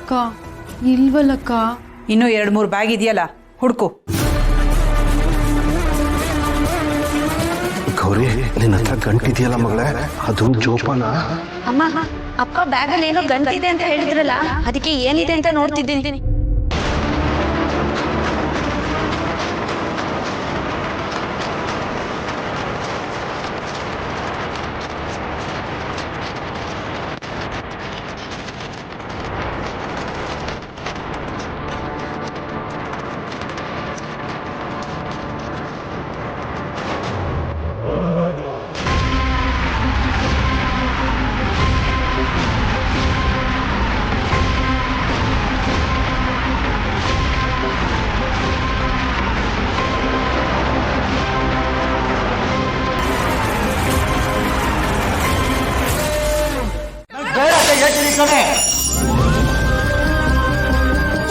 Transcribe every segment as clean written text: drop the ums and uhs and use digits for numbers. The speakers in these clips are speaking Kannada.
ಅಕ್ಕ ಇಲ್ವಲ್ಲಕ್ಕ. ಇನ್ನೂ 2-3 ಬ್ಯಾಗ್ ಇದೆಯಲ್ಲ, ಹುಡ್ಕು. ಗೌರಿ, ನಿನ್ನ ಹತ್ರ ಗಂಟಿದೆಯಲ್ಲ ಮಗಳೇ, ಅದು ಜೋಪಾನ. ಅಮ್ಮ, ಅಪ್ಪ ಬ್ಯಾಗಲ್ಲಿ ಏನೋ ಗಂಟಿದೆ ಅಂತ ಹೇಳಿದ್ರಲ್ಲ, ಅದಕ್ಕೆ ಏನಿದೆ ಅಂತ ನೋಡ್ತಿದ್ದೀನಿ.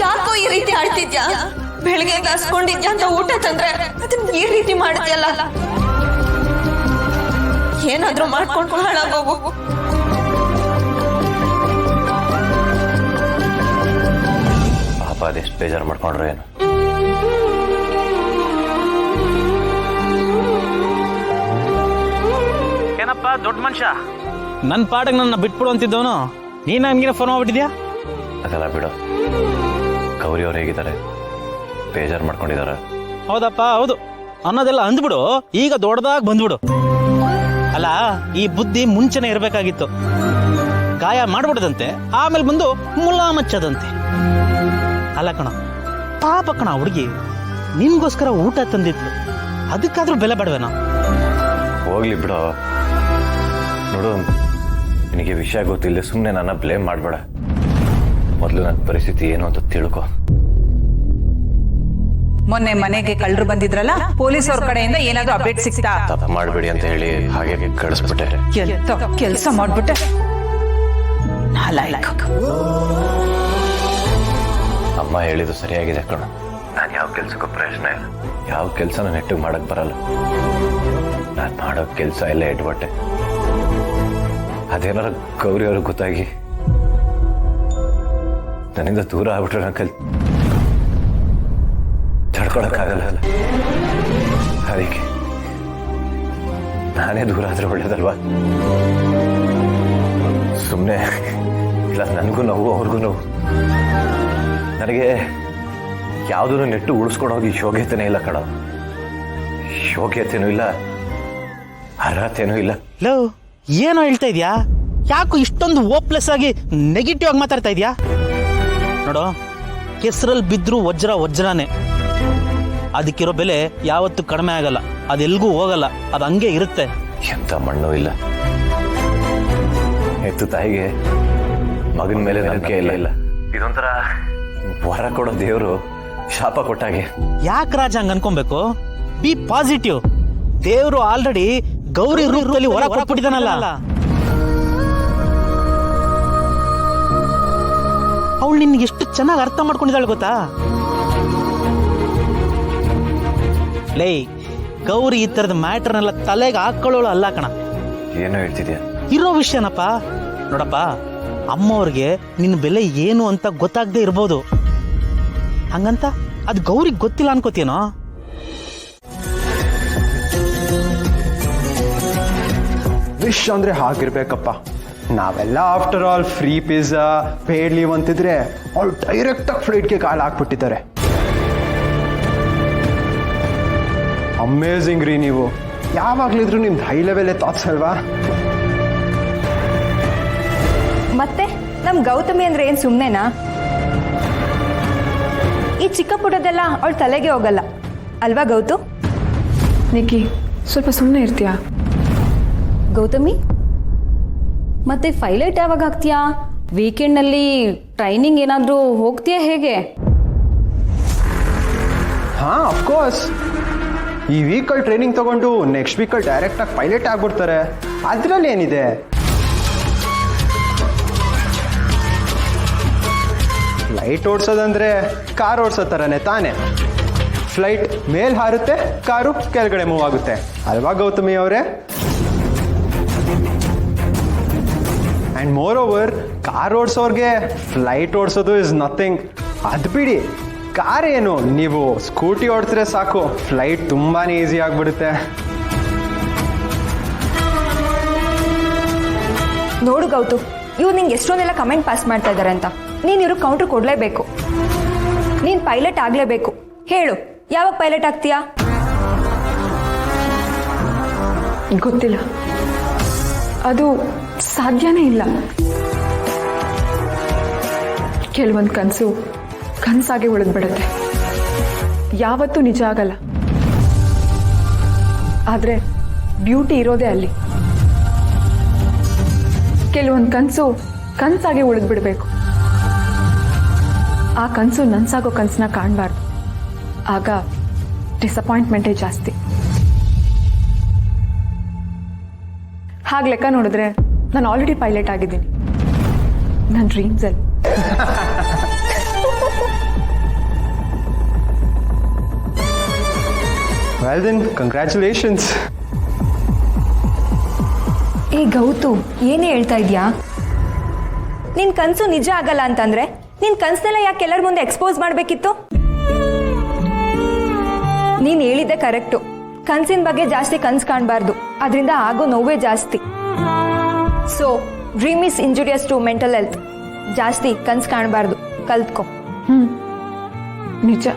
ಯಾಕೋ ಈ ರೀತಿ ಆಡ್ತಿದ್ಯಾ? ಬೆಳಗ್ಗೆ ಹಸ್ಕೊಂಡಿದ್ಯಾ ಅಂತ ಊಟ ತಂದ್ರೆ ಅದನ್ನ ಈ ರೀತಿ ಮಾಡ್ತೀಯಲ್ಲ. ಏನಾದ್ರೂ ಮಾಡ್ಕೊಂಡು ಹಾಳಾಗೋಗು. ಪಾಪ ಅದೆಷ್ಟು ಬೇಜಾರು ಮಾಡ್ಕೊಂಡ್ರೆ ಏನು. ಏನಪ್ಪ ದೊಡ್ಡ ಮನುಷ್ಯ, ನನ್ನ ಪಾಡಿಗೆ ನನ್ನ ಬಿಟ್ಬಿಡು ಅಂತಿದ್ದವನು ನೀನು ನನ್ಗಿನ ಫೋನ್ ಮಾಡ್ಬಿಟ್ಟಿದ್ಯಾ? ಅದೆಲ್ಲ ಬಿಡು. ಗೌರಿ ಅವ್ರು ಹೇಗಿದ್ದಾರೆ? ಬೇಜಾರು ಮಾಡ್ಕೊಂಡಿದ್ದಾರೆ? ಹೌದಪ್ಪ ಹೌದು ಅನ್ನೋದೆಲ್ಲ ಅಂದ್ಬಿಡು, ಈಗ ದೊಡ್ಡದಾಗಿ ಬಂದ್ಬಿಡು. ಅಲ್ಲ, ಈ ಬುದ್ಧಿ ಮುಂಚೆನೆ ಇರಬೇಕಾಗಿತ್ತು. ಗಾಯ ಮಾಡ್ಬಿಡದಂತೆ, ಆಮೇಲೆ ಬಂದು ಮುಲ್ಲಾ ಮಚ್ಚದಂತೆ. ಅಲ್ಲ ಕಣ, ಪಾಪ ಕಣ ಹುಡುಗಿ, ನಿನ್ಗೋಸ್ಕರ ಊಟ ತಂದಿತ್ತು, ಅದಕ್ಕಾದ್ರೂ ಬೆಲೆ ಬೇಡವೇನೋ? ಹೋಗ್ಲಿ ಬಿಡು. ನೋಡು, ನಿನಗೆ ವಿಷಯ ಗೊತ್ತಿಲ್ಲ, ಸುಮ್ಮನೆ ನನ್ನ ಬ್ಲೇಮ್ ಮಾಡಬೇಡ. ಮೊದಲು ನನ್ನ ಪರಿಸ್ಥಿತಿ ಏನು ಅಂತ ತಿಳ್ಕೊ. ಮೊನ್ನೆ ಮನೆಗೆ ಕಳ್ಳರು ಬಂದಿದ್ರಲ್ಲ, ಪೊಲೀಸ್ ಅವ್ರ ಕಡೆಯಿಂದ ಏನಾದ್ರು ಅಪ್ಡೇಟ್ ಸಿಗ್ತಾ? ತಪ್ಪ ಮಾಡಬೇಡಿ ಅಂತ ಹೇಳಿ ಹಾಗೆ ಕಳಿಸ್ಬಿಟ್ಟೆ. ಕೆಲಸ ಮಾಡ್ಬಿಟ್ಟೆ. ಅಮ್ಮ ಹೇಳಿದ್ದು ಸರಿಯಾಗಿದೆ ಕಣ. ನಾನು ಯಾವ ಕೆಲ್ಸಕ್ಕೂ ಪ್ರಯೋಜನ ಇಲ್ಲ. ಯಾವ ಕೆಲಸನ ನೆಟ್ಟಿಗೆ ಮಾಡಕ್ ಬರಲ್ಲ. ನಾನು ಮಾಡೋ ಕೆಲಸ ಎಲ್ಲ ಎಡ್ಬಟ್ಟೆ. ಅದೇನಾರ ಗೌರಿ ಅವ್ರಿಗೆ ಗೊತ್ತಾಗಿ ನನ್ನಿಂದ ದೂರ ಆಗ್ಬಿಟ್ರೆ ನಾನು ತಡ್ಕೊಳಕ್ಕಾಗಲ್ಲ. ಅದಕ್ಕೆ ನಾನೇ ದೂರ ಆದ್ರೆ ಒಳ್ಳೇದಲ್ವಾ? ಸುಮ್ಮನೆ ಇಲ್ಲ, ನನಗೂ ನೋವು, ಅವ್ರಿಗೂ ನೋವು. ನನಗೆ ಯಾವುದನ್ನು ನೆಟ್ಟು ಉಳಿಸ್ಕೊಡೋಗಿ ಯೋಗ್ಯತೆನೇ ಇಲ್ಲ ಕಣ. ಯೋಗ್ಯತೆನೂ ಇಲ್ಲ, ಅರ್ಹತೆನೂ ಇಲ್ಲ. ಲವ್, ಏನೋ ಹೇಳ್ತಾ ಇದ್ಯಾ? ಯಾಕೋ ಇಷ್ಟೊಂದು ಓಪ್ಲೆಸ್ ಆಗಿ ನೆಗೆಟಿವ್ ಆಗಿ ಮಾತಾಡ್ತಾ ಇದ್ಯಾ? ನೋಡು, ಕೆಸರಲ್ಲಿ ಬಿದ್ರು ವಜ್ರ ವಜ್ರನೇ. ಅದಕ್ಕಿರೋ ಬೆಲೆ ಯಾವತ್ತೂ ಕಡಿಮೆ ಆಗಲ್ಲ, ಅದೆಲ್ಗೂ ಹೋಗಲ್ಲ, ಅದು ಹಂಗೆ ಇರುತ್ತೆ. ಎಂತ ಮಣ್ಣು ಇಲ್ಲ. ಹೆತ್ತು ತಾಯಿಗೆ ಮಗನ ಮೇಲೆ ನಂಬಿಕೆ ಇಲ್ಲ. ಇದೊಂಥರ ವರ ಕೊಡೋ ದೇವರು ಶಾಪ ಕೊಟ್ಟಾಗೆ. ಯಾಕೆ ರಾಜ ಹಂಗ ಅನ್ಕೊಬೇಕು? Be positive. ದೇವರು ಆಲ್ರೆಡಿ ಗೌರಿ ರೂಪದಲ್ಲಿ ವರ ಕೊಟ್ಬಿಟ್ಟಿದಾನಲ್ಲ. ಅವಳು ನಿನ್ಗೆ ಎಷ್ಟು ಚೆನ್ನಾಗಿ ಅರ್ಥ ಮಾಡ್ಕೊಂಡಿದ್ದಾಳೆ ಗೊತ್ತಾ? ಲೇ, ಗೌರಿ ಈ ತರದ ಮ್ಯಾಟರ್ನೆಲ್ಲ ತಲೆಗೆ ಹಾಕೊಳ್ಳೋಳು ಅಲ್ಲ ಕಣ. ಏನೋ ಹೇಳ್ತಿದ್ಯಾ? ಇರೋ ವಿಷಯನಪ್ಪ. ನೋಡಪ್ಪ, ಅಮ್ಮವ್ರಿಗೆ ನಿನ್ನ ಬೆಲೆ ಏನು ಅಂತ ಗೊತ್ತಾಗದೆ ಇರ್ಬೋದು, ಹಂಗಂತ ಅದು ಗೌರಿಗೆ ಗೊತ್ತಿಲ್ಲ ಅನ್ಕೋತೀನೋ? ವಿಶ್ ಅಂದ್ರೆ ಹಾಗಿರ್ಬೇಕಪ್ಪ. ನಾವೆಲ್ಲ after all free pizza, paid leave ಅಂತಿದ್ರೆ ಅವ್ರು ಡೈರೆಕ್ಟ್ ಆಗಿ ಫ್ಲೈಟ್ಗೆ ಕಾಲ್ ಹಾಕ್ಬಿಟ್ಟಿದ್ದಾರೆ. ಅಮೇಝಿಂಗ್ ರೀ ನೀವು. ಯಾವಾಗ್ಲಿದ್ರು ನಿಮ್ದು ಹೈ ಲೆವೆಲ್ ಥಾಟ್ಸ್ ಅಲ್ವಾ? ಮತ್ತೆ ನಮ್ ಗೌತಮಿ ಅಂದ್ರೆ ಏನ್ ಸುಮ್ನೆನಾ? ಈ ಚಿಕ್ಕ ಪುಟ್ಟದೆಲ್ಲ ಅವಳ ತಲೆಗೆ ಹೋಗಲ್ಲ ಅಲ್ವಾ ಗೌತು? ನಿಕ್ಕಿ, ಸ್ವಲ್ಪ ಸುಮ್ಮನೆ ಇರ್ತೀಯಾ? ಗೌತಮಿ, ಮತ್ತೆ ಪೈಲಟ್ ಯಾವಾಗ ಆಗ್ತೀಯಾ? ವೀಕೆಂಡ್ನಲ್ಲಿ ಟ್ರೈನಿಂಗ್ ಏನಾದರೂ ಹೋಗ್ತೀಯಾ ಹೇಗೆ? ಹಾ, ಅಫ್ಕೋರ್ಸ್. ಈ ವೀಕಲ್ಲಿ ಟ್ರೈನಿಂಗ್ ತಗೊಂಡು ನೆಕ್ಸ್ಟ್ ವೀಕಲ್ಲಿ ಡೈರೆಕ್ಟಾಗಿ ಪೈಲಟ್ ಆಗ್ಬಿಡ್ತಾರೆ. ಅದರಲ್ಲಿ ಏನಿದೆ? ಫ್ಲೈಟ್ ಓಡಿಸೋದಂದ್ರೆ ಕಾರ್ ಓಡಿಸೋ ಥರನೇ ತಾನೆ. ಫ್ಲೈಟ್ ಮೇಲ್ ಹಾರುತ್ತೆ, ಕಾರು ಕೆಳಗಡೆ ಮೂವ್ ಆಗುತ್ತೆ ಅಲ್ವಾ ಗೌತಮಿ ಅವರೇ? ಆ್ಯಂಡ್ ಮೋರ್ ಓವರ್ ಕಾರ್ ಓಡಿಸೋರ್ಗೆ ಫ್ಲೈಟ್ ಓಡಿಸೋದು ಇಸ್ ನಥಿಂಗ್. ಅದು ಬಿಡಿ, ಕಾರ್ ಏನು, ನೀವು ಸ್ಕೂಟಿ ಓಡಿಸಿದ್ರೆ ಸಾಕು, ಫ್ಲೈಟ್ ತುಂಬಾ ಈಸಿ ಆಗಿಬಿಡುತ್ತೆ. ನೋಡು ಗೌತು, ಇವ್ರು ನಿಂಗೆ ಎಷ್ಟೊಂದೆಲ್ಲ ಕಮೆಂಟ್ ಪಾಸ್ ಮಾಡ್ತಾ ಇದ್ದಾರೆ ಅಂತ. ನೀನು ಇವ್ರಿಗೆ ಕೌಂಟ್ರ್ ಕೊಡಲೇಬೇಕು. ನೀನು ಪೈಲಟ್ ಆಗಲೇಬೇಕು. ಹೇಳು, ಯಾವಾಗ ಪೈಲಟ್ ಆಗ್ತೀಯಾ? ಗೊತ್ತಿಲ್ಲ, ಅದು ಸಾಧ್ಯನೇ ಇಲ್ಲ. ಕೆಲವೊಂದು ಕನಸು ಕನಸಾಗೆ ಉಳಿದ್ಬಿಡುತ್ತೆ, ಯಾವತ್ತೂ ನಿಜ ಆಗಲ್ಲ. ಆದರೆ ಬ್ಯೂಟಿ ಇರೋದೇ ಅಲ್ಲಿ. ಕೆಲವೊಂದು ಕನಸು ಕನಸಾಗೆ ಉಳಿದ್ಬಿಡ್ಬೇಕು. ಆ ಕನಸು ನನ್ಸಾಗೋ ಕನಸನ್ನ ಕಾಣಬಾರ್ದು, ಆಗ ಡಿಸಪಾಯಿಂಟ್ಮೆಂಟೇ ಜಾಸ್ತಿ. ಹಾಗೆ ಲೆಕ್ಕ ನೋಡಿದ್ರೆ ನಾನು ಆಲ್ರೆಡಿ ಪೈಲಟ್ ಆಗಿದ್ದೀನಿ ನನ್ನ ಡ್ರೀಮ್ಸಲ್ಲಿ. Well then, congratulations. ಏ ಗೌತು, ಏನೇ ಹೇಳ್ತಾ ಇದೆಯಾ? ನಿನ್ನ ಕನಸು ನಿಜ ಆಗಲ್ಲ ಅಂತಂದ್ರೆ ನಿನ್ನ ಕನಸನ್ನೆಲ್ಲ ಯಾಕೆ ಎಲ್ಲರ ಮುಂದೆ ಎಕ್ಸ್ಪೋಸ್ ಮಾಡಬೇಕಿತ್ತು? ನೀನು ಹೇಳಿದ್ದೆ ಕರೆಕ್ಟು. ಕನಸಿನ ಬಗ್ಗೆ ಜಾಸ್ತಿ ಕನಸು ಕಾಣಬಾರ್ದು, ಅದರಿಂದ ಆಗೋ ನೋವೇ ಜಾಸ್ತಿ. So dream is injurious to mental health. ಜಾಸ್ತಿ ಕನಸು ಕಾಣಬಾರ್ದು, ಕಲ್ತ್ಕೊ. ನಿಜ.